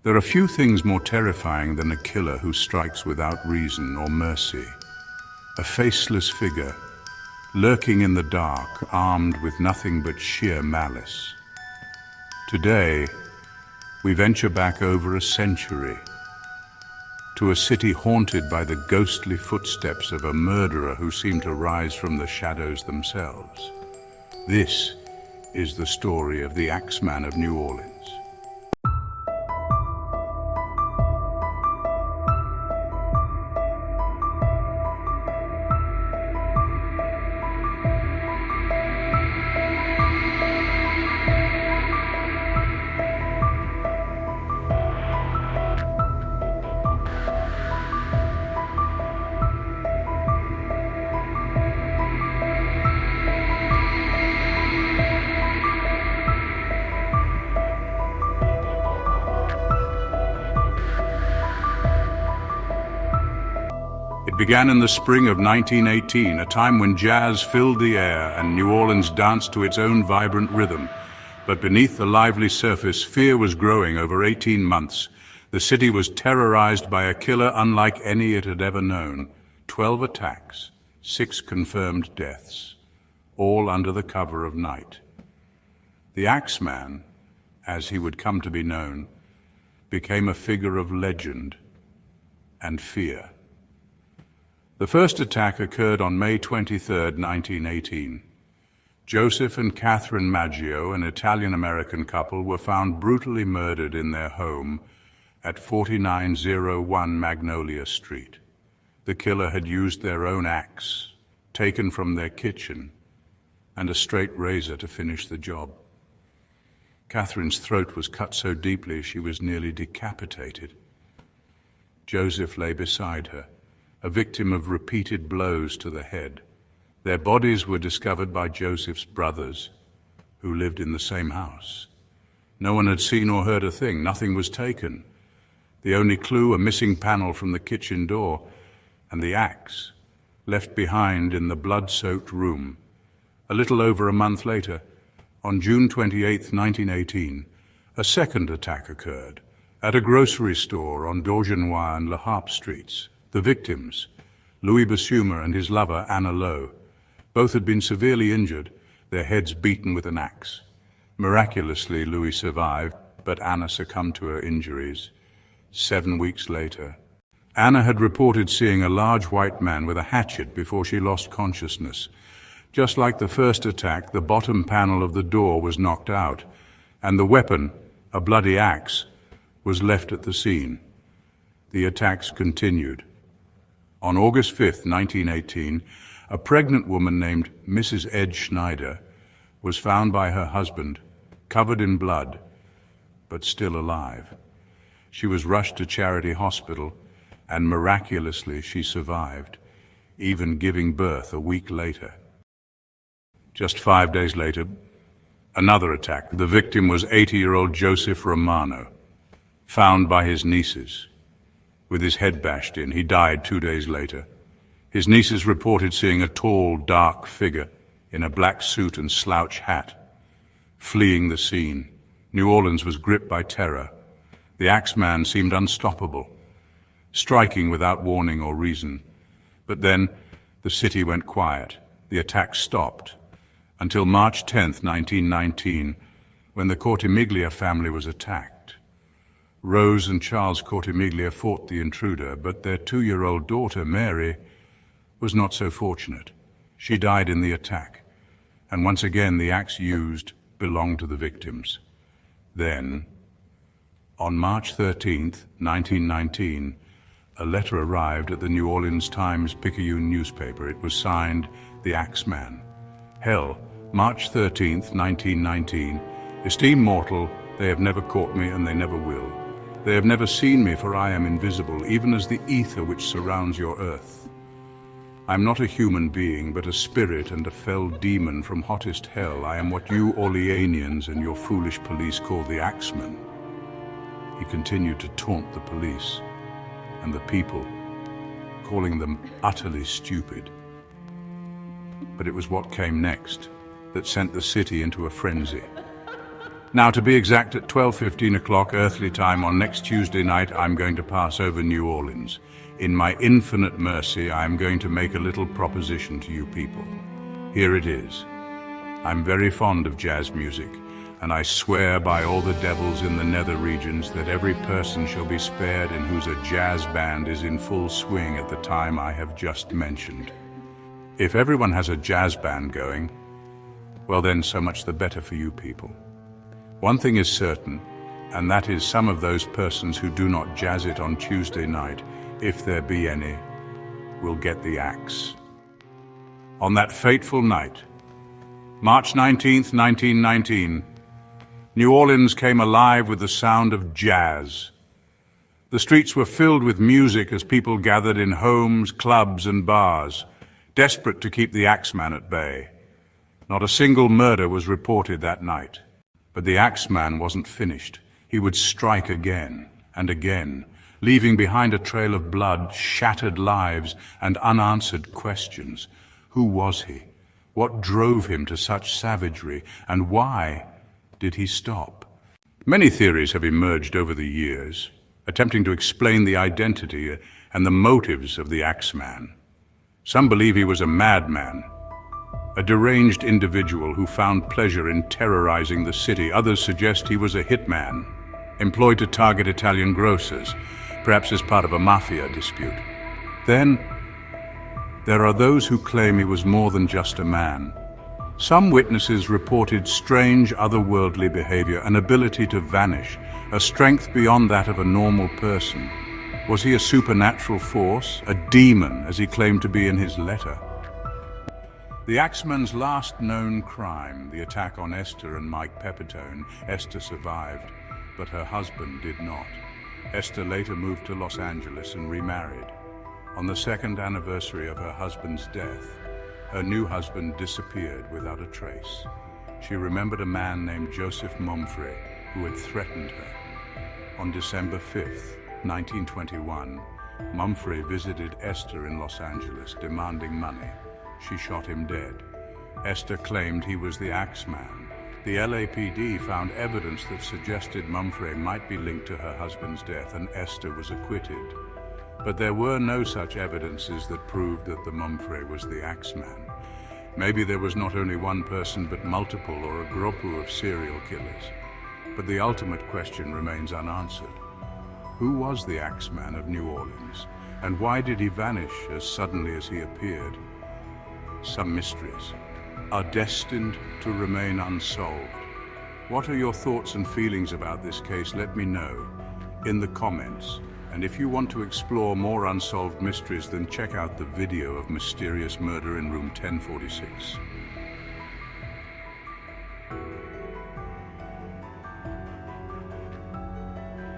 There are few things more terrifying than a killer who strikes without reason or mercy. A faceless figure, lurking in the dark, armed with nothing but sheer malice. Today, we venture back over a century to a city haunted by the ghostly footsteps of a murderer who seemed to rise from the shadows themselves. This is the story of the Axeman of New Orleans. It began in the spring of 1918, a time when jazz filled the air and New Orleans danced to its own vibrant rhythm. But beneath the lively surface, fear was growing. Over 18 months. The city was terrorized by a killer unlike any it had ever known. 12 attacks, 6 confirmed deaths, all under the cover of night. The Axeman, as he would come to be known, became a figure of legend and fear. The first attack occurred on May 23, 1918. Joseph and Catherine Maggio, an Italian-American couple, were found brutally murdered in their home at 4901 Magnolia Street. The killer had used their own axe, taken from their kitchen, and a straight razor to finish the job. Catherine's throat was cut so deeply she was nearly decapitated. Joseph lay beside her, a victim of repeated blows to the head. Their bodies were discovered by Joseph's brothers, who lived in the same house. No one had seen or heard a thing. Nothing was taken. The only clue, a missing panel from the kitchen door, and the axe, left behind in the blood-soaked room. A little over a month later, on June 28, 1918, a second attack occurred at a grocery store on Dorgenois and Le Harpe Streets. The victims, Louis Bassumer and his lover, Anna Lowe, both had been severely injured, their heads beaten with an axe. Miraculously, Louis survived, but Anna succumbed to her injuries 7 weeks later. Anna had reported seeing a large white man with a hatchet before she lost consciousness. Just like the first attack, the bottom panel of the door was knocked out, and the weapon, a bloody axe, was left at the scene. The attacks continued. On August 5, 1918, a pregnant woman named Mrs. Ed Schneider was found by her husband, covered in blood, but still alive. She was rushed to Charity Hospital, and miraculously she survived, even giving birth a week later. Just 5 days later, another attack. The victim was 80-year-old Joseph Romano, found by his nieces. With his head bashed in, he died 2 days later. His nieces reported seeing a tall, dark figure in a black suit and slouch hat, fleeing the scene. New Orleans was gripped by terror. The Axeman seemed unstoppable, striking without warning or reason. But then the city went quiet. The attack stopped until March 10, 1919, when the Cortimiglia family was attacked. Rose and Charles Cortimiglia fought the intruder, but their 2-year-old daughter, Mary, was not so fortunate. She died in the attack, and once again the axe used belonged to the victims. Then, on March 13, 1919, a letter arrived at the New Orleans Times-Picayune newspaper. It was signed, The Axeman. Hell, March 13, 1919. Esteemed mortal, they have never caught me, and they never will. They have never seen me, for I am invisible, even as the ether which surrounds your earth. I am not a human being, but a spirit and a fell demon from hottest hell. I am what you Orleanians and your foolish police call the Axeman. He continued to taunt the police and the people, calling them utterly stupid. But it was what came next that sent the city into a frenzy. Now, to be exact, at 12:15 o'clock earthly time on next Tuesday night, I'm going to pass over New Orleans. In my infinite mercy, I'm going to make a little proposition to you people. Here it is. I'm very fond of jazz music, and I swear by all the devils in the nether regions that every person shall be spared in whose a jazz band is in full swing at the time I have just mentioned. If everyone has a jazz band going, well then so much the better for you people. One thing is certain, and that is some of those persons who do not jazz it on Tuesday night, if there be any, will get the axe. On that fateful night, March 19th, 1919, New Orleans came alive with the sound of jazz. The streets were filled with music as people gathered in homes, clubs, and bars, desperate to keep the Axeman at bay. Not a single murder was reported that night. But the Axeman wasn't finished. He would strike again and again, leaving behind a trail of blood, shattered lives, and unanswered questions. Who was he? What drove him to such savagery, and why did he stop? Many theories have emerged over the years, attempting to explain the identity and the motives of the Axeman. Some believe he was a madman, a deranged individual who found pleasure in terrorizing the city. Others suggest he was a hitman, employed to target Italian grocers, perhaps as part of a mafia dispute. Then, there are those who claim he was more than just a man. Some witnesses reported strange, otherworldly behavior, an ability to vanish, a strength beyond that of a normal person. Was he a supernatural force, a demon, as he claimed to be in his letter? The Axeman's last known crime, the attack on Esther and Mike Pepitone. Esther survived, but her husband did not. Esther later moved to Los Angeles and remarried. On the second anniversary of her husband's death, her new husband disappeared without a trace. She remembered a man named Joseph Mumfre who had threatened her. On December 5th, 1921, Mumfre visited Esther in Los Angeles, demanding money. She shot him dead. Esther claimed he was the Axeman. The LAPD found evidence that suggested Mumfre might be linked to her husband's death, and Esther was acquitted. But there were no such evidences that proved that the Mumfre was the Axeman. Maybe there was not only one person but multiple, or a grupo of serial killers. But the ultimate question remains unanswered. Who was the Axeman of New Orleans? And why did he vanish as suddenly as he appeared? Some mysteries are destined to remain unsolved. What are your thoughts and feelings about this case? Let me know in the comments. And if you want to explore more unsolved mysteries, then check out the video of mysterious murder in room 1046.